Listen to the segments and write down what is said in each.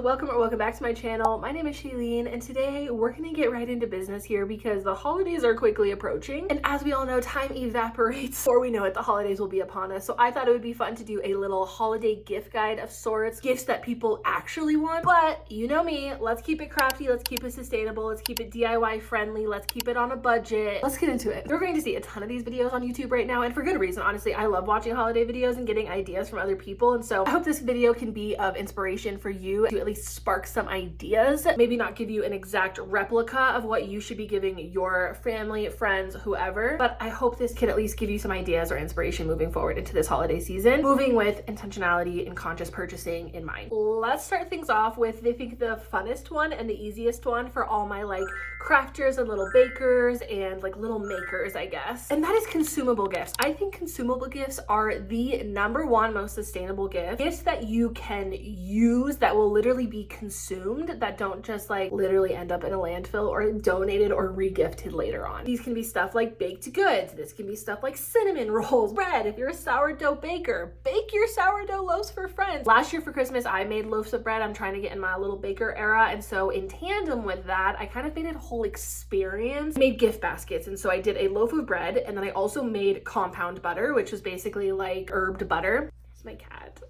welcome back to my channel. My name is Selynnlee, and today we're gonna get right into business here because the holidays are quickly approaching, and as we all know, time evaporates. Before we know it, the holidays will be upon us. So I thought it would be fun to do a little holiday gift guide of sorts, gifts that people actually want. But you know me, let's keep it crafty, let's keep it sustainable, let's keep it DIY friendly, let's keep it on a budget. Let's get into it. You're going to see a ton of these videos on YouTube right now, and for good reason. Honestly, I love watching holiday videos and getting ideas from other people, and so I hope this video can be of inspiration for you to at least spark some ideas. Maybe not give you an exact replica of what you should be giving your family, friends, whoever, but I hope this can at least give you some ideas or inspiration moving forward into this holiday season, moving with intentionality and conscious purchasing in mind. Let's start things off with, I think, the funnest one and the easiest one for all my like crafters and little bakers and like little makers, I guess, and that is consumable gifts. I think consumable gifts are the #1 most sustainable gift. Gifts that you can use that will literally be consumed, that don't just like literally end up in a landfill or donated or re-gifted later on. These can be stuff like baked goods. This can be stuff like cinnamon rolls, bread. If you're a sourdough baker, bake your sourdough loaves for friends. Last year for Christmas, I made loaves of bread. I'm trying to get in my little baker era, and so in tandem with that, I kind of made it a whole experience. I made gift baskets, and so I did a loaf of bread, and then I also made compound butter, which was basically like herbed butter. It's my cat.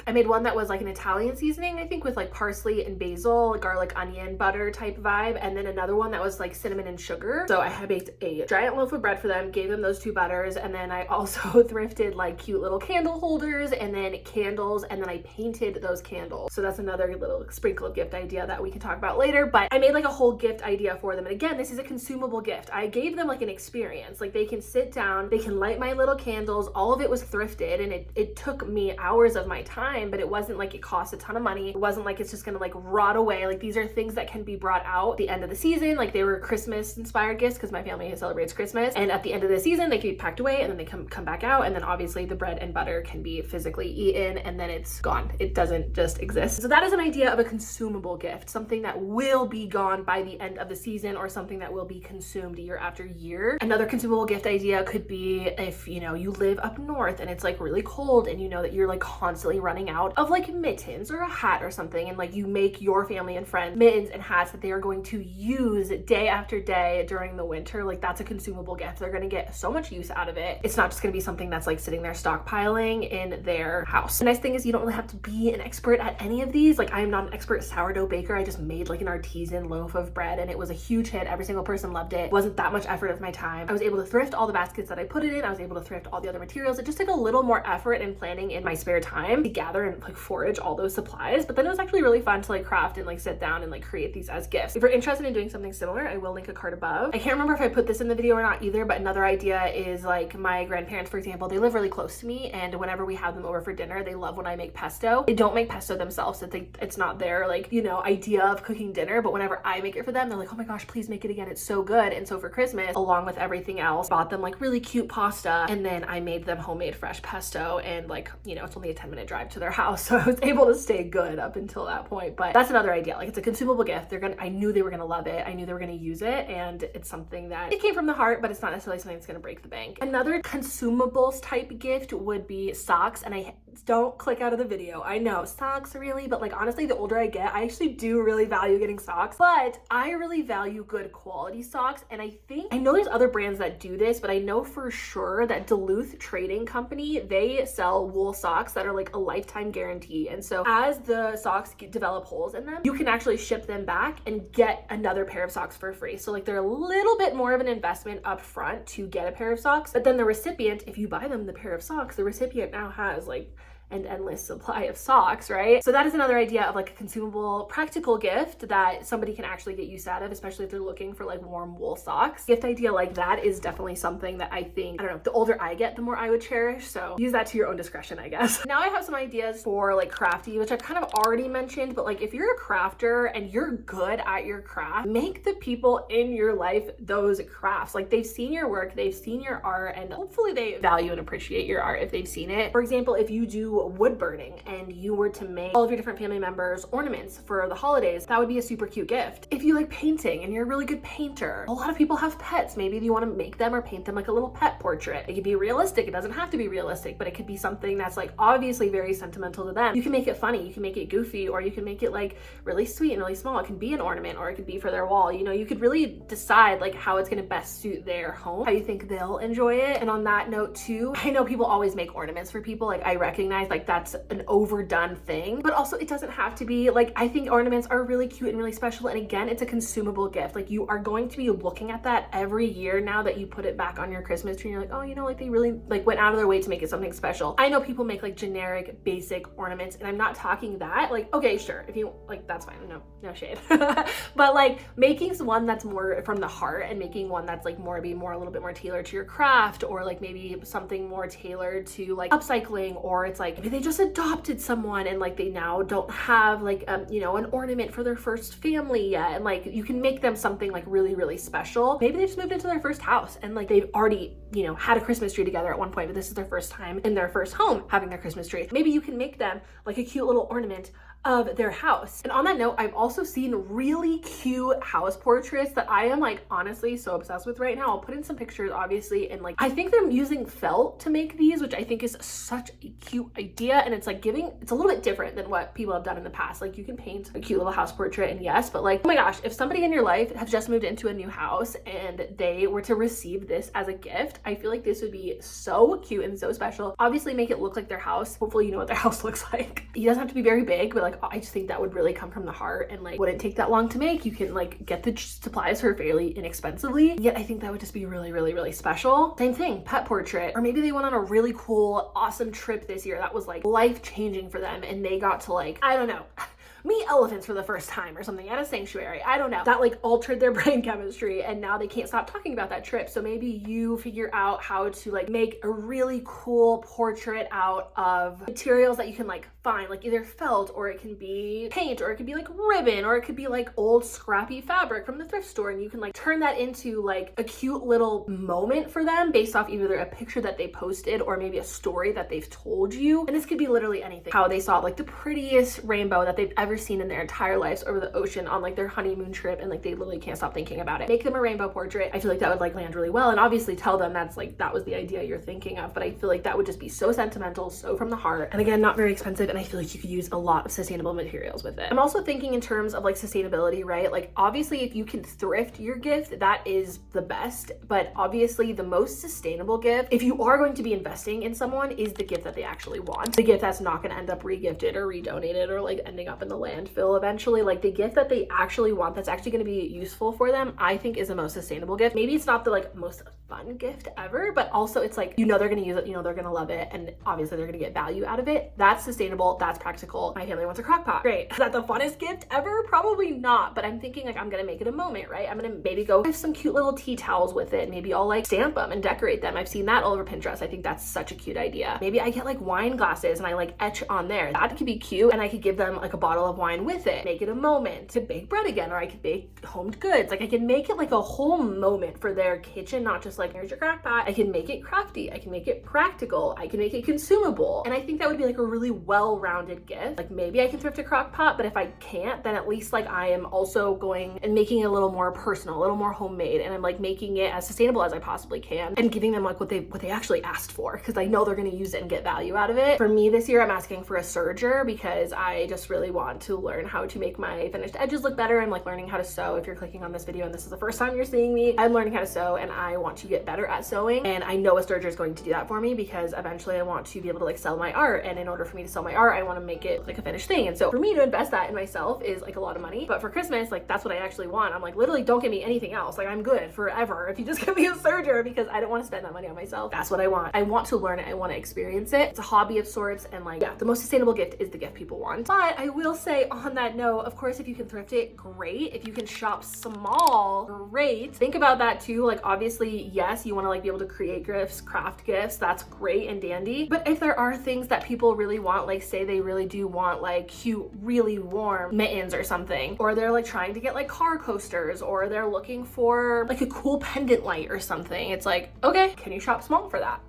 I made one that was like an Italian seasoning, I think, with like parsley and basil, garlic, onion, butter type vibe, and then another one that was like cinnamon and sugar. So I had baked a giant loaf of bread for them, gave them those 2 butters, and then I also thrifted like cute little candle holders and then candles, and then I painted those candles. So that's another little sprinkle of gift idea that we can talk about later, but I made like a whole gift idea for them. And again, this is a consumable gift. I gave them like an experience. Like they can sit down, they can light my little candles. All of it was thrifted, and it took me hours of my time, but it wasn't like it cost a ton of money. It wasn't like it's just gonna like rot away. Like these are things that can be brought out at the end of the season. Like they were Christmas inspired gifts because my family celebrates Christmas, and at the end of the season they can be packed away and then they come back out, and then obviously the bread and butter can be physically eaten and then it's gone. It doesn't just exist. So that is an idea of a consumable gift, something that will be gone by the end of the season or something that will be consumed year after year. Another consumable gift idea could be if you know you live up north and it's like really cold and you know that you're like constantly running out of like mittens or a hat or something, and like you make your family and friends mittens and hats that they are going to use day after day during the winter. Like that's a consumable gift. They're going to get so much use out of it. It's not just going to be something that's like sitting there stockpiling in their house. The nice thing is you don't really have to be an expert at any of these. Like I am not an expert sourdough baker. I just made like an artisan loaf of bread and it was a huge hit. Every single person loved it. It wasn't that much effort of my time. I was able to thrift all the baskets that I put it in. I was able to thrift all the other materials. It just took a little more effort and planning in my spare time to gather and like forage all those supplies, but then it was actually really fun to like craft and like sit down and like create these as gifts. If you're interested in doing something similar, I will link a card above. I can't remember if I put this in the video or not either, but another idea is like my grandparents, for example, they live really close to me, and whenever we have them over for dinner, they love when I make pesto. They don't make pesto themselves, so it's not their like, you know, idea of cooking dinner, but whenever I make it for them, they're like, oh my gosh, please make it again, it's so good. And so for Christmas, along with everything else, bought them like really cute pasta, and then I made them homemade fresh pesto, and like, you know, it's only a 10-minute drive to their house, so I was able to stay good up until that point. But that's another idea. Like it's a consumable gift. I knew they were gonna love it. I knew they were gonna use it, and it's something that it came from the heart, but it's not necessarily something that's gonna break the bank. Another consumables type gift would be socks, and I don't click out of the video. I know, socks really, but like honestly, the older I get, I actually do really value getting socks, but I really value good quality socks. And I know there's other brands that do this, but I know for sure that Duluth Trading Company, they sell wool socks that are like a lifetime guarantee. And so as the socks develop holes in them, you can actually ship them back and get another pair of socks for free. So like they're a little bit more of an investment up front to get a pair of socks, but then the recipient, if you buy them the pair of socks, the recipient now has like an endless supply of socks, right? So that is another idea of like a consumable, practical gift that somebody can actually get use out of, especially if they're looking for like warm wool socks. Gift idea like that is definitely something that I think, I don't know, the older I get, the more I would cherish. So use that to your own discretion, I guess. Now I have some ideas for like crafty, which I've kind of already mentioned, but like if you're a crafter and you're good at your craft, make the people in your life those crafts. Like they've seen your work, they've seen your art, and hopefully they value and appreciate your art if they've seen it. For example, if you do wood burning and you were to make all of your different family members ornaments for the holidays, that would be a super cute gift. If you like painting and you're a really good painter, a lot of people have pets. Maybe you want to make them or paint them like a little pet portrait. It could be realistic. It doesn't have to be realistic, but it could be something that's like obviously very sentimental to them. You can make it funny, you can make it goofy, or you can make it like really sweet and really small. It can be an ornament or it could be for their wall. You know, you could really decide like how it's going to best suit their home, how you think they'll enjoy it. And on that note too, I know people always make ornaments for people. Like I recognize like that's an overdone thing, but also it doesn't have to be. Like I think ornaments are really cute and really special. And again, it's a consumable gift. Like you are going to be looking at that every year now that you put it back on your Christmas tree. And you're like, oh, you know, like they really like went out of their way to make it something special. I know people make like generic basic ornaments, and I'm not talking that. Like, okay, sure, if you like, that's fine. No shade. But like making one that's more from the heart and making one that's like a little bit more tailored to your craft, or like maybe something more tailored to like upcycling, or it's like maybe they just adopted someone and like they now don't have like you know, an ornament for their first family yet, and like you can make them something like really, really special. Maybe they just moved into their first house and like they've already, you know, had a Christmas tree together at one point, but this is their first time in their first home having their Christmas tree. Maybe you can make them like a cute little ornament of their house. And on that note, I've also seen really cute house portraits that I am like honestly so obsessed with right now. I'll put in some pictures obviously, and like I think they're using felt to make these, which I think is such a cute idea. And it's like it's a little bit different than what people have done in the past. Like you can paint a cute little house portrait, and yes, but like, oh my gosh, if somebody in your life has just moved into a new house and they were to receive this as a gift, I feel like this would be so cute and so special. Obviously make it look like their house. Hopefully you know what their house looks like. It doesn't have to be very big, but like I just think that would really come from the heart and like wouldn't take that long to make. You can like get the supplies for fairly inexpensively, yet I think that would just be really, really, really special. Same thing, pet portrait, or maybe they went on a really cool, awesome trip this year that was like life-changing for them, and they got to like, I don't know, meet elephants for the first time or something at a sanctuary. I don't know. That like altered their brain chemistry, and now they can't stop talking about that trip. So maybe you figure out how to like make a really cool portrait out of materials that you can like find, like either felt, or it can be paint, or it could be like ribbon, or it could be like old scrappy fabric from the thrift store, and you can like turn that into like a cute little moment for them based off either a picture that they posted or maybe a story that they've told you. And this could be literally anything. How they saw like the prettiest rainbow that they've ever seen in their entire lives over the ocean on like their honeymoon trip, and like they literally can't stop thinking about it. Make them a rainbow portrait. I feel like that would like land really well, and obviously tell them that was the idea you're thinking of, but I feel like that would just be so sentimental, so from the heart, and again, not very expensive, and I feel like you could use a lot of sustainable materials with it. I'm also thinking in terms of like sustainability, right? Like obviously if you can thrift your gift, that is the best, but obviously the most sustainable gift, if you are going to be investing in someone, is the gift that they actually want. The gift that's not going to end up re-gifted or redonated or like ending up in the landfill eventually. Like the gift that they actually want, that's actually going to be useful for them, I think is the most sustainable gift. Maybe it's not the like most fun gift ever, but also it's like, you know, they're going to use it, you know, they're going to love it, and obviously they're going to get value out of it. That's sustainable, that's practical. My family wants a crock pot. Great. Is that the funnest gift ever? Probably not, but I'm thinking like I'm going to make it a moment, right? I'm going to maybe go have some cute little tea towels with it. Maybe I'll like stamp them and decorate them. I've seen that all over Pinterest. I think that's such a cute idea. Maybe I get like wine glasses and I like etch on there. That could be cute, and I could give them like a bottle of wine with it. Make it a moment to bake bread again, or I could bake homed goods. Like I can make it like a whole moment for their kitchen, not just like, here's your crock pot. I can make it crafty. I can make it practical. I can make it consumable. And I think that would be like a really well-rounded gift. Like maybe I can thrift a crock pot, but if I can't, then at least like I am also going and making it a little more personal, a little more homemade, and I'm like making it as sustainable as I possibly can, and giving them like what they actually asked for, because I know they're going to use it and get value out of it. For me this year, I'm asking for a serger because I just really want to learn how to make my finished edges look better. I'm like learning how to sew. If you're clicking on this video and this is the first time you're seeing me, I'm learning how to sew, and I want to get better at sewing, and I know a serger is going to do that for me, because eventually I want to be able to like sell my art, and in order for me to sell my art, I want to make it like a finished thing. And so for me to invest that in myself is like a lot of money, but for Christmas, like that's what I actually want. I'm like, literally don't give me anything else. Like I'm good forever if you just give me a serger, because I don't want to spend that money on myself. That's what I want. I want to learn it. I want to experience it. It's a hobby of sorts, and like, yeah, the most sustainable gift is the gift people want. But I will say on that note, of course, if you can thrift it, great. If you can shop small, great. Think about that too. Like obviously, yes, you want to like be able to create gifts, craft gifts. That's great and dandy. But if there are things that people really want, like say they really do want like cute, really warm mittens or something, or they're like trying to get like car coasters, or they're looking for like a cool pendant light or something, it's like, okay, can you shop small for that?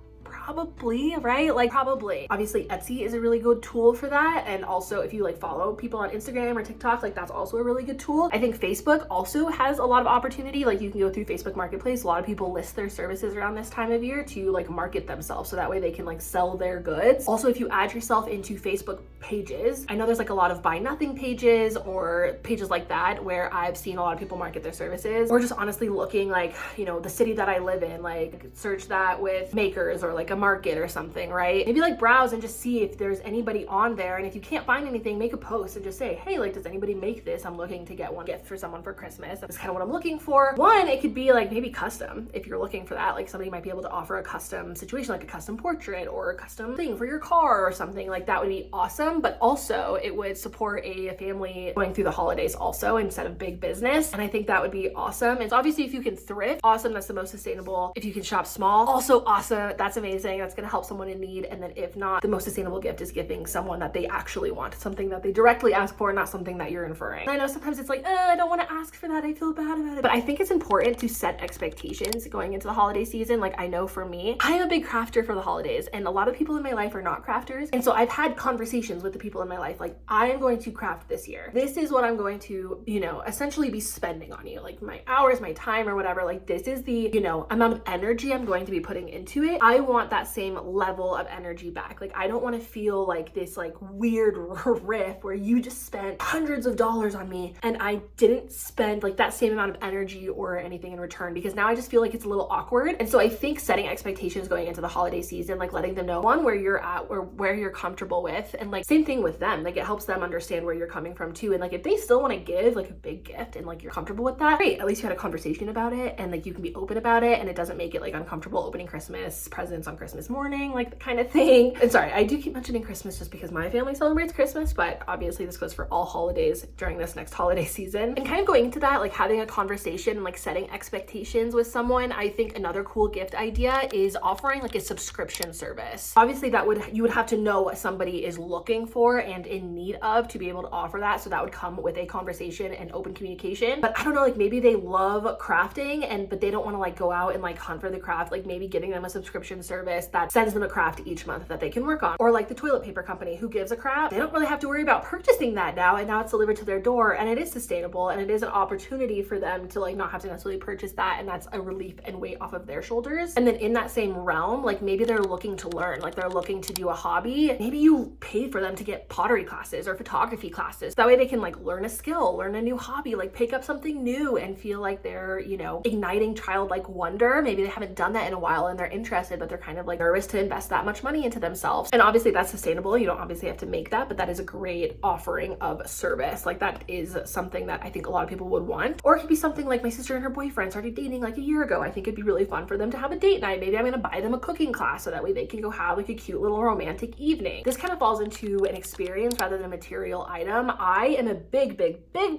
Probably, right? Like probably. Obviously Etsy is a really good tool for that. And also if you like follow people on Instagram or TikTok, like that's also a really good tool. I think Facebook also has a lot of opportunity. Like you can go through Facebook Marketplace. A lot of people list their services around this time of year to like market themselves. So that way they can like sell their goods. Also, if you add yourself into Facebook pages, I know there's like a lot of buy nothing pages or pages like that where I've seen a lot of people market their services, or just honestly looking like, you know, the city that I live in, like search that with makers or like a market or something, right? Maybe like browse and just see if there's anybody on there. And if you can't find anything, make a post and just say, hey, like, does anybody make this? I'm looking to get one gift for someone for Christmas. That's kind of what I'm looking for. One, it could be like maybe custom. If you're looking for that, like somebody might be able to offer a custom situation, like a custom portrait or a custom thing for your car or something like that would be awesome. But also it would support a family going through the holidays also instead of big business. And I think that would be awesome. It's obviously if you can thrift, awesome. That's the most sustainable. If you can shop small, also awesome. That's amazing. That's going to help someone in need. And then if not, the most sustainable gift is giving someone that they actually want, something that they directly ask for, not something that you're inferring. And I know sometimes it's like, I don't want to ask for that. I feel bad about it. But I think it's important to set expectations going into the holiday season. Like I know for me, I am a big crafter for the holidays and a lot of people in my life are not crafters. And so I've had conversations with the people in my life, like I am going to craft this year. This is what I'm going to, you know, essentially be spending on you, like my hours, my time or whatever. Like this is the, you know, amount of energy I'm going to be putting into it. I want that same level of energy back. Like I don't want to feel like this like weird riff where you just spent hundreds of dollars on me and I didn't spend like that same amount of energy or anything in return, because now I just feel like it's a little awkward. And so I think setting expectations going into the holiday season, like letting them know one, where you're at or where you're comfortable with, and like same thing with them, like it helps them understand where you're coming from too. And like if they still want to give like a big gift and like you're comfortable with that, great, at least you had a conversation about it and like you can be open about it and it doesn't make it like uncomfortable opening Christmas presents on Christmas morning, like the kind of thing. And sorry, I do keep mentioning Christmas just because my family celebrates Christmas, but obviously this goes for all holidays during this next holiday season. And kind of going into that, like having a conversation and like setting expectations with someone, I think another cool gift idea is offering like a subscription service. Obviously you would have to know what somebody is looking for and in need of to be able to offer that. So that would come with a conversation and open communication. But I don't know, like maybe they love crafting but they don't want to like go out and like hunt for the craft, like maybe giving them a subscription service that sends them a craft each month that they can work on. Or like the toilet paper company who gives a craft, they don't really have to worry about purchasing that now, and now it's delivered to their door and it is sustainable and it is an opportunity for them to like not have to necessarily purchase that, and that's a relief and weight off of their shoulders. And then in that same realm, like maybe they're looking to learn, like they're looking to do a hobby. Maybe you paid for them to get pottery classes or photography classes. That way they can like learn a skill, learn a new hobby, like pick up something new and feel like they're, you know, igniting childlike wonder. Maybe they haven't done that in a while and they're interested, but they're kind of like nervous to invest that much money into themselves. And obviously that's sustainable. You don't obviously have to make that, but that is a great offering of service. Like that is something that I think a lot of people would want. Or it could be something like my sister and her boyfriend started dating like a year ago. I think it'd be really fun for them to have a date night. Maybe I'm going to buy them a cooking class so that way they can go have like a cute little romantic evening. This kind of falls into an experience rather than a material item. I am a big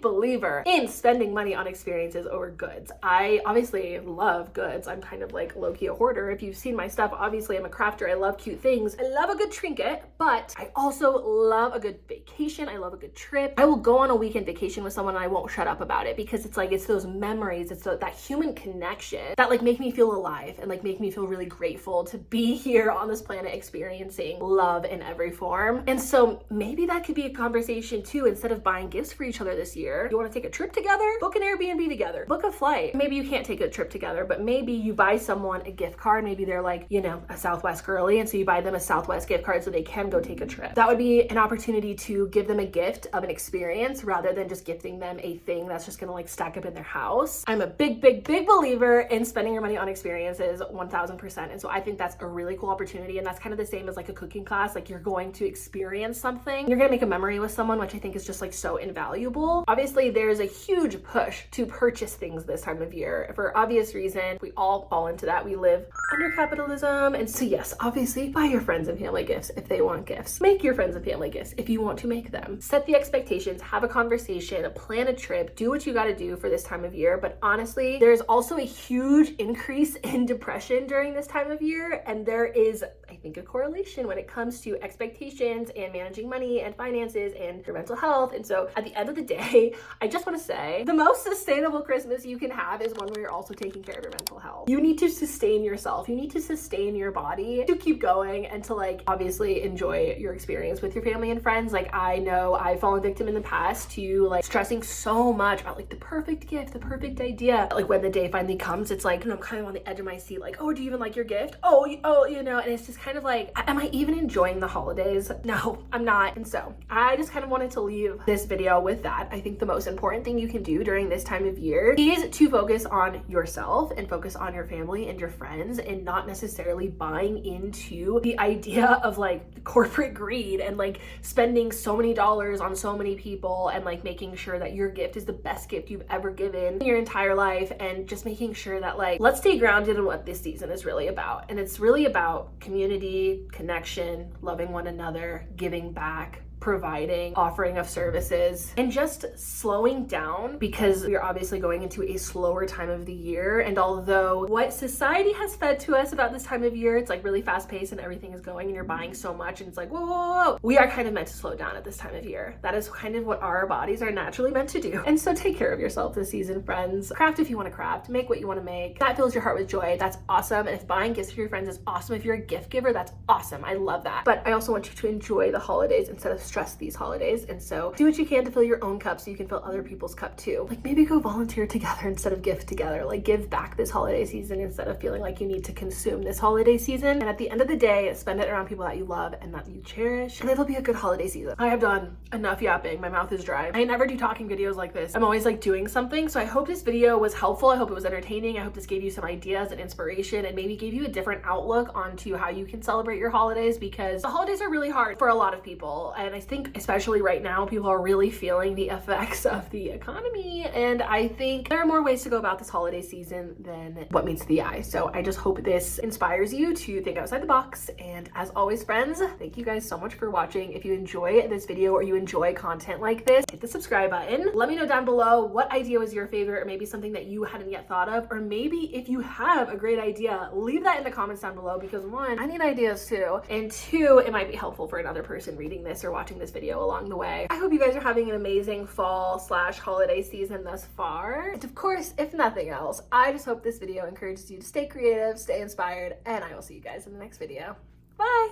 believer in spending money on experiences over goods. I obviously love goods. I'm kind of like low-key a hoarder. If you've seen my stuff, obviously I'm a crafter. I love cute things. I love a good trinket, but I also love a good vacation. I love a good trip. I will go on a weekend vacation with someone and I won't shut up about it because it's like, it's those memories, it's that human connection that like make me feel alive and like make me feel really grateful to be here on this planet experiencing love in every form. And so maybe that could be a conversation too. Instead of buying gifts for each other this year, you want to take a trip together? Book an Airbnb together, book a flight. Maybe you can't take a trip together, but maybe you buy someone a gift card. Maybe they're like, you know, a Southwest girly, and so you buy them a Southwest gift card so they can go take a trip. That would be an opportunity to give them a gift of an experience rather than just gifting them a thing that's just gonna like stack up in their house. I'm a big believer in spending your money on experiences 1000%. And so I think that's a really cool opportunity. And that's kind of the same as like a cooking class. Like you're going to experience something, you're gonna make a memory with someone, which I think is just like so invaluable. Obviously there's a huge push to purchase things this time of year for obvious reason. We all fall into that. We live under capitalism. And so yes, obviously buy your friends and family gifts if they want gifts. Make your friends and family gifts if you want to make them. Set the expectations, have a conversation, plan a trip, do what you got to do for this time of year. But honestly, there's also a huge increase in depression during this time of year. And there is, I think a correlation when it comes to expectations and managing money and finances and your mental health. And so at the end of the day, I just want to say the most sustainable Christmas you can have is one where you're also taking care of your mental health. You need to sustain yourself. You need to sustain your body to keep going and to like obviously enjoy your experience with your family and friends. Like I know I've fallen victim in the past to like stressing so much about like the perfect gift, the perfect idea. Like when the day finally comes, it's like, I'm kind of on the edge of my seat, like, oh, do you even like your gift? Oh, you know, and it's just kind of like, am I even enjoying the holidays? No, I'm not. And so I just kind of wanted to leave this video with that. I think the most important thing you can do during this time of year is to focus on yourself and focus on your family and your friends and not necessarily buying into the idea of like corporate greed and like spending so many dollars on so many people and like making sure that your gift is the best gift you've ever given in your entire life, and just making sure that like, let's stay grounded in what this season is really about. And it's really about community, connection, loving one another, giving back, providing, offering of services, and just slowing down, because we're obviously going into a slower time of the year. And although what society has fed to us about this time of year, it's like really fast paced and everything is going and you're buying so much and it's like, whoa, whoa, whoa, we are kind of meant to slow down at this time of year. That is kind of what our bodies are naturally meant to do. And so take care of yourself this season, friends. Craft if you want to craft, make what you want to make. That fills your heart with joy. That's awesome. And if buying gifts for your friends is awesome, if you're a gift giver, that's awesome. I love that. But I also want you to enjoy the holidays instead of stress these holidays. And so do what you can to fill your own cup so you can fill other people's cup too. Like maybe go volunteer together instead of gift together. Like give back this holiday season instead of feeling like you need to consume this holiday season. And at the end of the day, spend it around people that you love and that you cherish, and it'll be a good holiday season. I have done enough yapping. My mouth is dry. I never do talking videos like this. I'm always like doing something. So I hope this video was helpful. I hope it was entertaining. I hope this gave you some ideas and inspiration and maybe gave you a different outlook onto how you can celebrate your holidays, because the holidays are really hard for a lot of people. And I think especially right now, people are really feeling the effects of the economy. And I think there are more ways to go about this holiday season than what meets the eye. So I just hope this inspires you to think outside the box. And as always, friends, thank you guys so much for watching. If you enjoy this video or you enjoy content like this, hit the subscribe button. Let me know down below what idea was your favorite, or maybe something that you hadn't yet thought of, or maybe if you have a great idea, leave that in the comments down below, because one, I need ideas too, and two, it might be helpful for another person reading this or watching this video along the way. I hope you guys are having an amazing fall/holiday season thus far. And of course, if nothing else, I just hope this video encourages you to stay creative, stay inspired, and I will see you guys in the next video. Bye.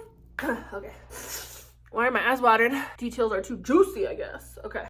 Okay. Why are my eyes watering? Details are too juicy, I guess. Okay.